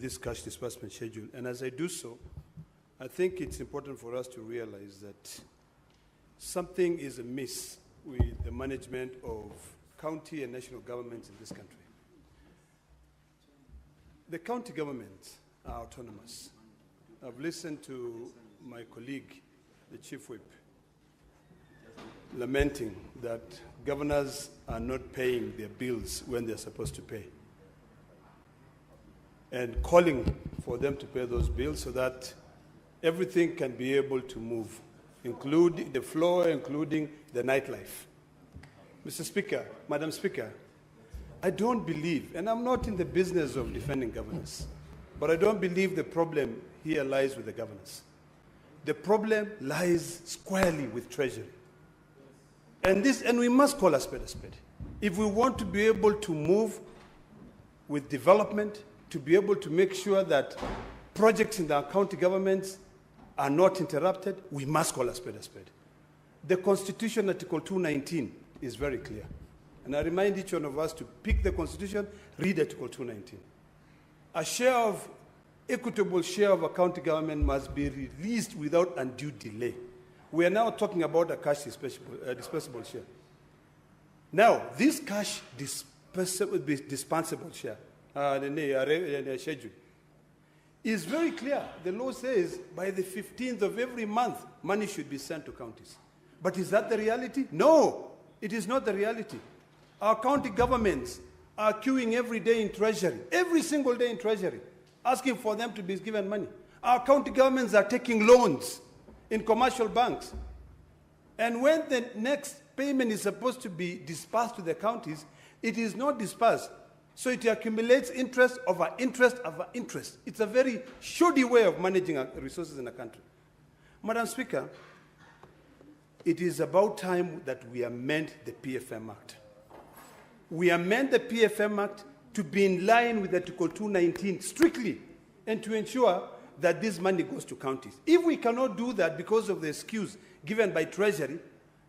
this cash disbursement schedule. And as I do so, I think it's important for us to realize that something is amiss with the management of county and national governments in this country. The county governments are autonomous. I've listened to my colleague, the Chief Whip, lamenting that governors are not paying their bills when they're supposed to pay, and calling for them to pay those bills so that everything can be able to move, including the floor, including the nightlife. Mr. Speaker, Madam Speaker, I don't believe, and I'm not in the business of defending governors, but I don't believe the problem here lies with the governors. The problem lies squarely with Treasury. And we must call a spade a spade. If we want to be able to move with development, to be able to make sure that projects in our county governments are not interrupted, we must call a spade a spade. The Constitution, Article 219, is very clear. And I remind each one of us to pick the Constitution, read Article 219. Equitable share of a county government must be released without undue delay. We are now talking about a cash dispensable share. Now, this cash dispensable share, schedule, is very clear. The law says by the 15th of every month, money should be sent to counties. But is that the reality? No, it is not the reality. Our county governments are queuing every day in Treasury, every single day in Treasury, asking for them to be given money. Our county governments are taking loans in commercial banks. And when the next payment is supposed to be dispersed to the counties, it is not dispersed. So it accumulates interest over interest over interest. It's a very shoddy way of managing resources in a country. Madam Speaker, it is about time that we amend the PFM Act. We amend the PFM Act to be in line with Article 219 strictly, and to ensure that this money goes to counties. If we cannot do that because of the excuse given by Treasury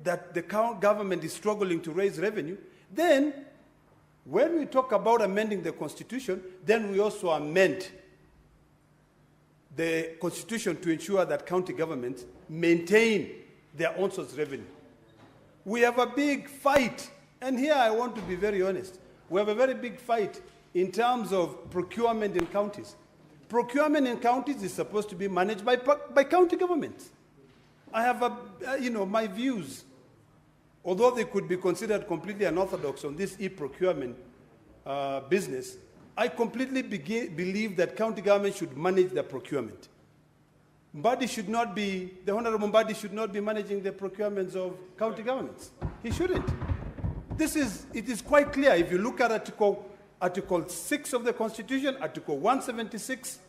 that the government is struggling to raise revenue, then when we talk about amending the Constitution, then we also amend the Constitution to ensure that county governments maintain their own source revenue. We have a big fight, and here I want to be very honest. We have a very big fight in terms of procurement in counties. Procurement in counties is supposed to be managed by county governments. I have my views, although they could be considered completely unorthodox on this e-procurement business. I completely believe that county government should manage the procurement. The Honorable Mbadi should not be managing the procurements of county governments. He shouldn't. It is quite clear. If you look at Article 6 of the Constitution, Article 176,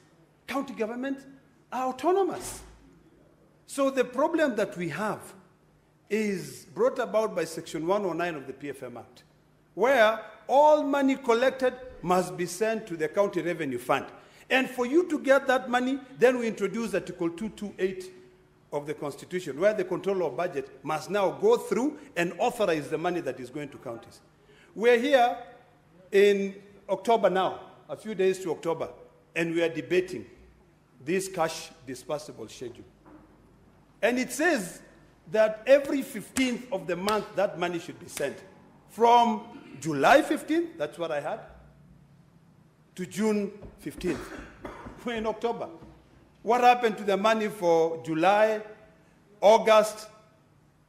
county governments are autonomous. So the problem that we have is brought about by Section 109 of the PFM Act, where all money collected must be sent to the county revenue fund. And for you to get that money, then we introduce Article 228 of the Constitution, where the controller of budget must now go through and authorize the money that is going to counties. We're here in October now, a few days to October, and we are debating this cash disbursable schedule. And it says that every 15th of the month, that money should be sent. From July 15th, that's what I had, to June 15th. We're in October. What happened to the money for July, August,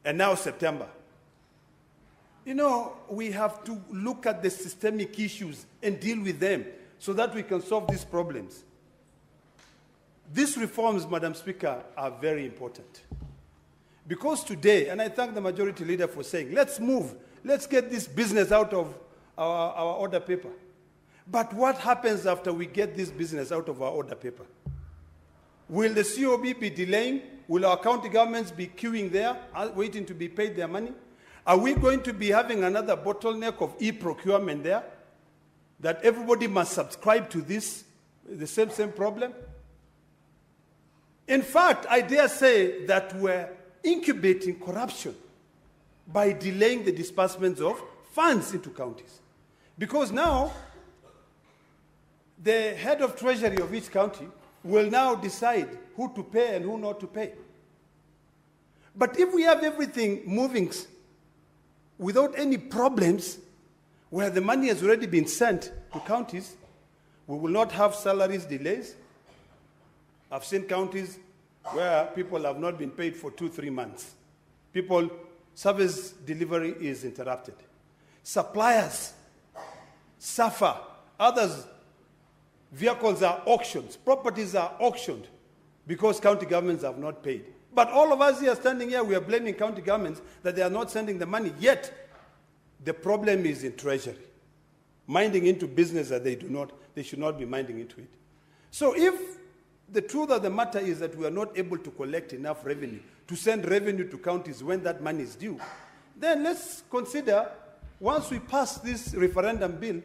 and now September? We have to look at the systemic issues and deal with them so that we can solve these problems. These reforms, Madam Speaker, are very important. Because today, and I thank the majority leader for saying, let's move, let's get this business out of our order paper. But what happens after we get this business out of our order paper? Will the COB be delaying? Will our county governments be queuing there, waiting to be paid their money? Are we going to be having another bottleneck of e-procurement there? That everybody must subscribe to this, the same problem? In fact, I dare say that we're incubating corruption by delaying the disbursements of funds into counties. Because now, the head of treasury of each county will now decide who to pay and who not to pay. But if we have everything moving without any problems, where the money has already been sent to counties, we will not have salaries delays. I've seen counties where people have not been paid for 2-3 months. Service delivery is interrupted. Suppliers suffer. Others, vehicles are auctioned, properties are auctioned because county governments have not paid. But all of us here standing here, we are blaming county governments that they are not sending the money. Yet, the problem is in treasury, minding into business that they should not be minding into it. So if the truth of the matter is that we are not able to collect enough revenue to send revenue to counties when that money is due, then let's consider, once we pass this referendum bill,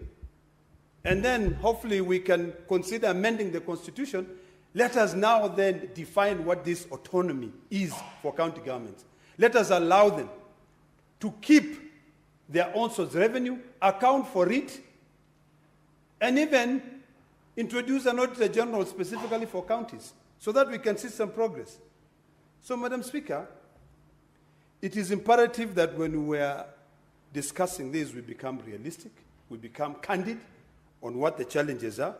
and then hopefully we can consider amending the Constitution, let us now then define what this autonomy is for county governments. Let us allow them to keep their own source revenue, account for it, and even introduce an Auditor General specifically for counties so that we can see some progress. So, Madam Speaker, it is imperative that when we are discussing this, we become realistic, we become candid on what the challenges are,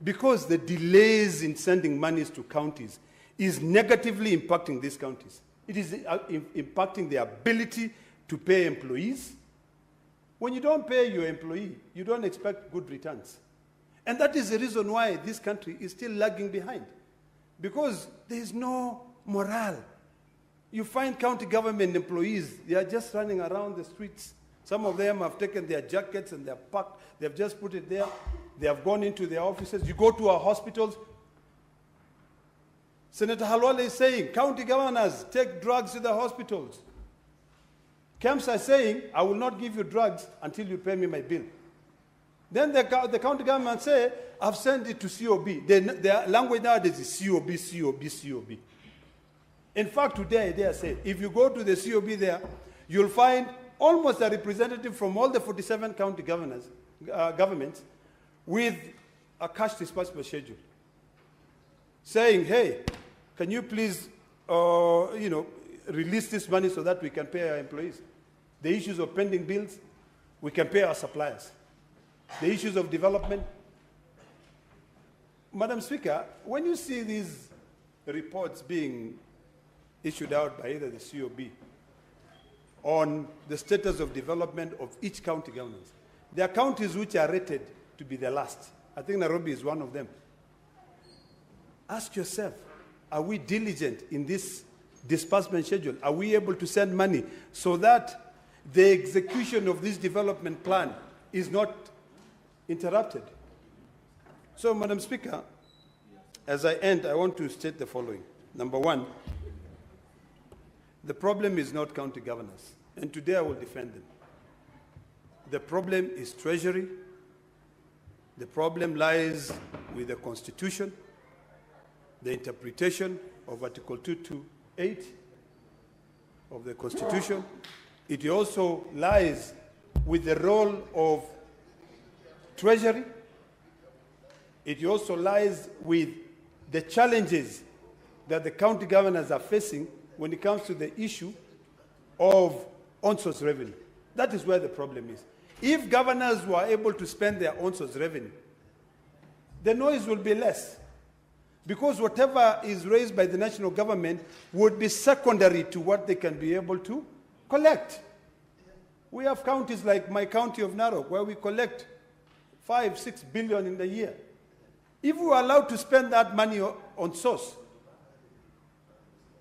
because the delays in sending monies to counties is negatively impacting these counties. It is impacting their ability to pay employees. When you don't pay your employee, you don't expect good returns. And that is the reason why this country is still lagging behind, because there is no morale. You find county government employees, they are just running around the streets. Some of them have taken their jackets and they're packed, they've just put it there. They have gone into their offices. You go to our hospitals. Senator Halwale is saying, county governors take drugs to the hospitals. Camps are saying, I will not give you drugs until you pay me my bill. Then the county government say, I've sent it to COB. Their language nowadays is COB, COB, COB. In fact, today they are saying, if you go to the COB there, you'll find almost a representative from all the 47 county governments with a cash disbursement schedule, saying, hey, can you please release this money so that we can pay our employees? The issues of pending bills, we can pay our suppliers. The issues of development. Madam Speaker, when you see these reports being issued out by either the COB on the status of development of each county government, there are counties which are rated to be the last. I think Nairobi is one of them. Ask yourself, are we diligent in this disbursement schedule? Are we able to send money so that the execution of this development plan is not interrupted? So, Madam Speaker, as I end, I want to state the following. Number one, the problem is not county governors, and today I will defend them. The problem is Treasury. The problem lies with the Constitution, the interpretation of Article 228 of the Constitution. It also lies with the role of Treasury. It also lies with the challenges that the county governors are facing when it comes to the issue of on-source revenue. That is where the problem is. If governors were able to spend their on-source revenue, the noise will be less, because whatever is raised by the national government would be secondary to what they can be able to collect. We have counties like my county of Narok, where we collect 5-6 billion in the year. If we are allowed to spend that money on source,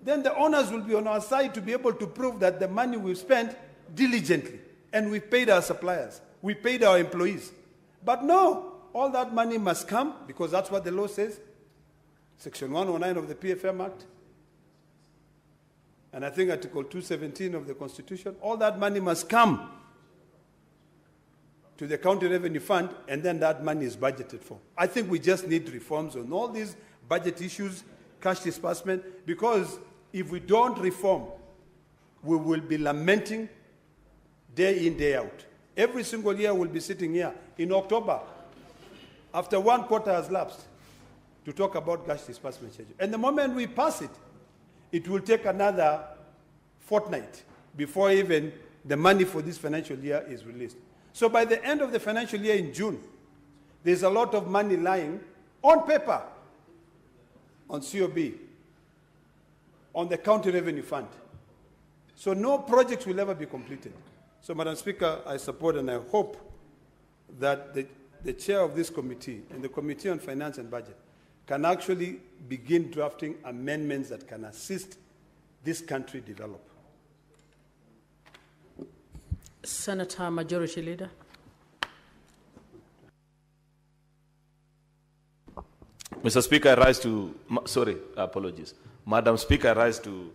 then the owners will be on our side to be able to prove that the money we've spent diligently, and we paid our suppliers, we paid our employees. But no, all that money must come, because that's what the law says, Section 109 of the PFM Act, and I think Article 217 of the Constitution. All that money must come to the County Revenue Fund, and then that money is budgeted for. I think we just need reforms on all these budget issues, cash disbursement, because if we don't reform, we will be lamenting day in, day out. Every single year we'll be sitting here in October. after 1 quarter has lapsed, to talk about cash disbursement schedule. And the moment we pass it, it will take another fortnight before even the money for this financial year is released. So by the end of the financial year in June, there's a lot of money lying on paper, on COB, on the county revenue fund. So no projects will ever be completed. So, Madam Speaker, I support and I hope that the chair of this committee and the Committee on Finance and Budget can actually begin drafting amendments that can assist this country develop. Senator Majority Leader. Mr. Speaker, I rise to, apologies. Madam Speaker, I rise to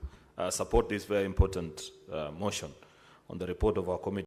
support this very important motion on the report of our committee.